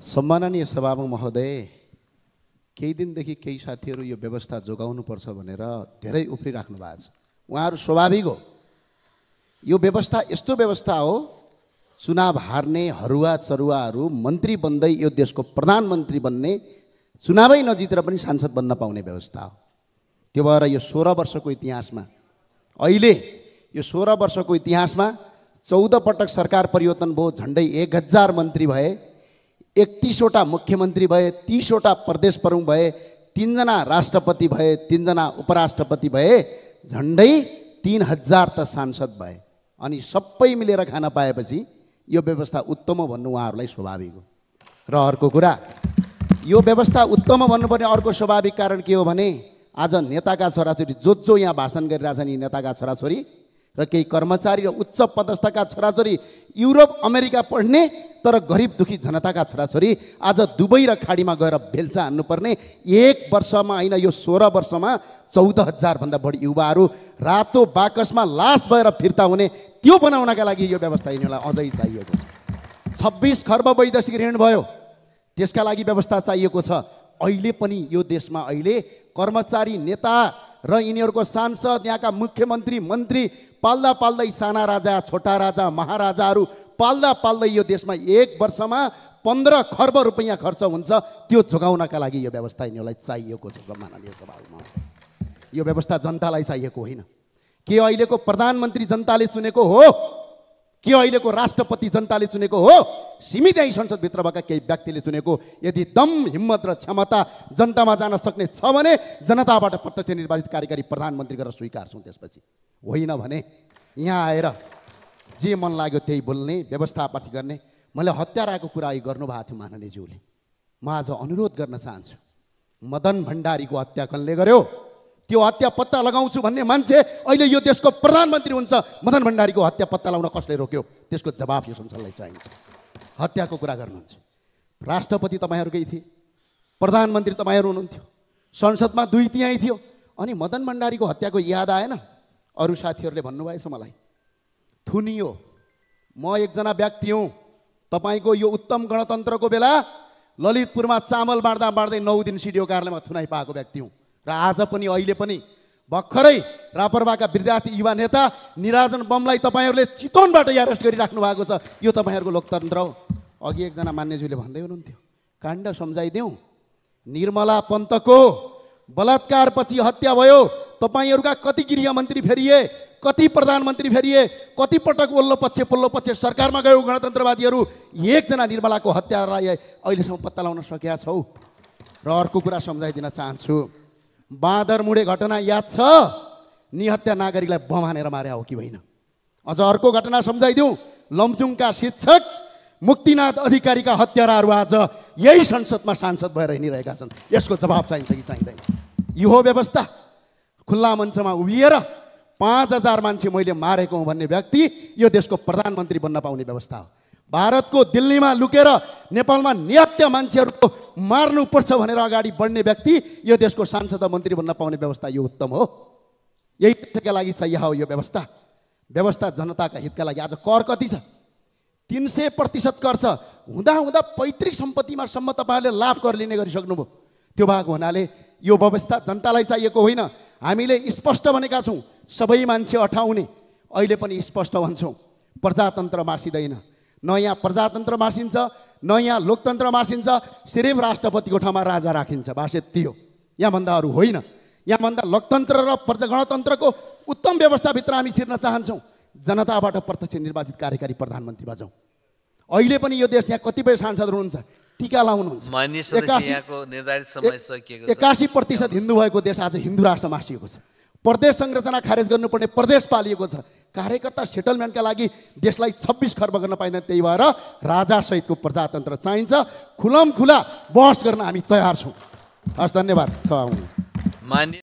सम्माननीय सभामुख महोदय, केही दिनदेखि केही साथीहरू यो व्यवस्था जोगाउनुपर्छ भनेर धेरै उफ्रिराख्नु भएको छ। उहाँहरू स्वाभाविक हो, यो व्यवस्था यस्तो व्यवस्था हो, चुनाव हार्ने हरुवा चरुवाहरू मन्त्री बन्दै यो देशको प्रधानमन्त्री बन्ने, चुनावै नजितेर पनि सांसद बन्न पाउने व्यवस्था हो। त्यो भएर यो 16 वर्षको इतिहासमा, अहिले यो 16 वर्षको इतिहासमा 14 पटक सरकार परिवर्तन भयो, झन्डै 1000 मन्त्री भए, 31वटा मुख्यमन्त्री भए, 30वटा प्रदेश प्रमुख भए, 3 जना राष्ट्रपति भए, 3 जना उपराष्ट्रपति भए, झन्डै 3000 त सांसद भए। अनि सबै मिलेर खान पाएपछि यो व्यवस्था उत्तम हो भन्नु उहाँहरूलाई स्वाभाविक हो। र अर्को कुरा, यो व्यवस्था उत्तम भन्नुपर्ने अर्को स्वाभाविक कारण के हो भने आज नेताका छोराछोरी जो यहाँ भाषण गरिरहेछन्, यी नेताका छोराछोरी र केही कर्मचारी र उच्च पदस्थका छोराछोरी युरोप अमेरिका पढ्ने तर गरिब दुखी जनताका छोराछोरी आज दुबई र खाडीमा गएर बेल्चा हान्नुपर्ने, 1 वर्षमा होइन यो 16 वर्षमा 14,000 भन्दा बढी युवाहरू रातो बाकसमा लास भएर फिर्ता हुने, त्यो बनाउनका लागि यो व्यवस्था यिनीहरूलाई अझै चाहिएको छ। 26 खर्ब वैदेशिक ऋण भयो, त्यसका लागि व्यवस्था चाहिएको छ। अहिले पनि यो देशमा अहिले कर्मचारी, नेता र यिनीहरूको सांसद, यहाँका मुख्यमन्त्री, मन्त्री पाल्दा पाल्दै साना राजा, छोटा राजा, महाराजाहरू पाल्दा पाल्दै यो देशमा 1 वर्षमा 15 खर्ब रुपैयाँ खर्च हुन्छ। त्यो जोगाउनका लागि यो व्यवस्था यिनीहरूलाई चाहिएको छ। सम्माननीय सभामा यो व्यवस्था जनतालाई चाहिएको होइन। के अहिलेको प्रधानमन्त्री जनताले चुनेको हो? के अहिलेको राष्ट्रपति जनताले चुनेको हो? सीमित यही संसदभित्र भएका केही व्यक्तिले चुनेको। यदि दम, हिम्मत र क्षमता जनतामा जान सक्ने छ भने जनताबाट प्रत्यक्ष निर्वाचित कार्यकारी प्रधानमन्त्री गरेर स्वीकार्छौँ। त्यसपछि होइन भने यहाँ आएर जे मन लाग्यो त्यही बोल्ने, व्यवस्थापति गर्ने। मैले हत्याराको कुरा गर्नुभएको थियो माननीयज्यूले। म आज अनुरोध गर्न चाहन्छु, मदन भण्डारीको हत्या कसले गर्यो? त्यो हत्या पत्ता लगाउँछु भन्ने मान्छे अहिले यो देशको प्रधानमन्त्री हुन्छ, मदन भण्डारीको हत्या पत्ता लगाउन कसले रोक्यो? त्यसको जवाफ यो संसदलाई चाहिन्छ। हत्याको कुरा गर्नुहुन्छ, राष्ट्रपति तपाईँहरूकै थिए, प्रधानमन्त्री तपाईँहरू हुनुहुन्थ्यो, संसदमा 2 तिहाई थियो, अनि मदन भण्डारीको हत्याको याद आएन? अरू साथीहरूले भन्नुभएछ मलाई, थुनियो। म एकजना व्यक्ति हुँ, तपाईँको यो उत्तम गणतन्त्रको बेला ललितपुरमा चामल बाँड्दा बाँड्दै 9 दिन सिडिओ कार्यालयमा थुनाइ पाएको व्यक्ति हुँ। र आज पनि अहिले पनि भर्खरै रापरवाका विद्यार्थी युवा नेता निराजन बमलाई तपाईँहरूले चितवनबाट अरेस्ट गरिराख्नु भएको छ। यो तपाईँहरूको लोकतन्त्र हो। अघि एकजना मान्यज्यूले भन्दै हुनुहुन्थ्यो, काण्ड सम्झाइदेऊ, निर्मला पन्तको बलात्कारपछि हत्या भयो, तपाईँहरूका कति गृहमन्त्री फेरिए, कति प्रधानमन्त्री फेरिए, कति पटक ओल्लो पक्ष सरकारमा गयो गणतन्त्रवादीहरू, एकजना निर्मलाको हत्यालाई अहिलेसम्म पत्ता लगाउन सकेका छौ? र अर्को कुरा सम्झाइदिन चाहन्छु, बाँदरमुडे घटना याद छ? निहत्या नागरिकलाई बम हानेर मारे हो कि होइन? अझ अर्को घटना सम्झाइदिउँ, लमजुङका शिक्षक मुक्तिनाथ अधिकारीका हत्याराहरू आज यही संसदमा सांसद भएर हिँडिरहेका छन्। यसको जवाब चाहिन्छ कि चाहिँदैन? यो हो व्यवस्था? खुल्ला मञ्चमा उभिएर 5000 मान्छे मैले मारेको हुँ भन्ने व्यक्ति यो देशको प्रधानमन्त्री बन्न पाउने व्यवस्था हो। भारतको दिल्लीमा लुकेर नेपालमा निहत्या मान्छेहरूको मार्नुपर्छ भनेर अगाडि बढ्ने व्यक्ति यो देशको सांसद मन्त्री बन्न पाउने व्यवस्था यो उत्तम हो। यही देशका लागि चाहिए हो यो व्यवस्था। व्यवस्था जनताका हितका लागि। आज कर कति छ? 300% कर छ। हुँदा हुँदा पैतृक सम्पत्तिमा सम्म तपाईँहरूले लाभ कर लिने गरिसक्नुभयो। त्यो भएको हुनाले यो व्यवस्था जनतालाई चाहिएको होइन। हामीले स्पष्ट भनेका छौँ, सबै मान्छे अठाउने। अहिले पनि स्पष्ट भन्छौँ, प्रजातन्त्र मासिँदैन। न यहाँ प्रजातन्त्र मासिन्छ, न यहाँ लोकतन्त्र मासिन्छ। सिर्फ राष्ट्रपतिको ठाउँमा राजा राखिन्छ, बास यति हो। यहाँभन्दा अरू होइन। यहाँभन्दा लोकतन्त्र र गणतन्त्रको उत्तम व्यवस्थाभित्र हामी छिर्न चाहन्छौँ। जनताबाट प्रत्यक्ष निर्वाचित कार्यकारी प्रधानमन्त्री बजाउँ। अहिले पनि यो देश यहाँ कतिपय सांसदहरू हुनुहुन्छ, टिका लाउनुहुन्छ। 81% हिन्दू भएको देश आज हिन्दू राष्ट्र मासिएको छ। प्रदेश संरचना खारेज गर्नुपर्ने प्रदेश पालिएको छ। कार्यकर्ता सेटलमेन्टका लागि देशलाई 26 खर्ब गर्न पाइँदैन। त्यही भएर राजासहितको प्रजातन्त्र चाहिन्छ। खुलम खुला बहस गर्न हामी तयार छौँ। हस्, धन्यवाद।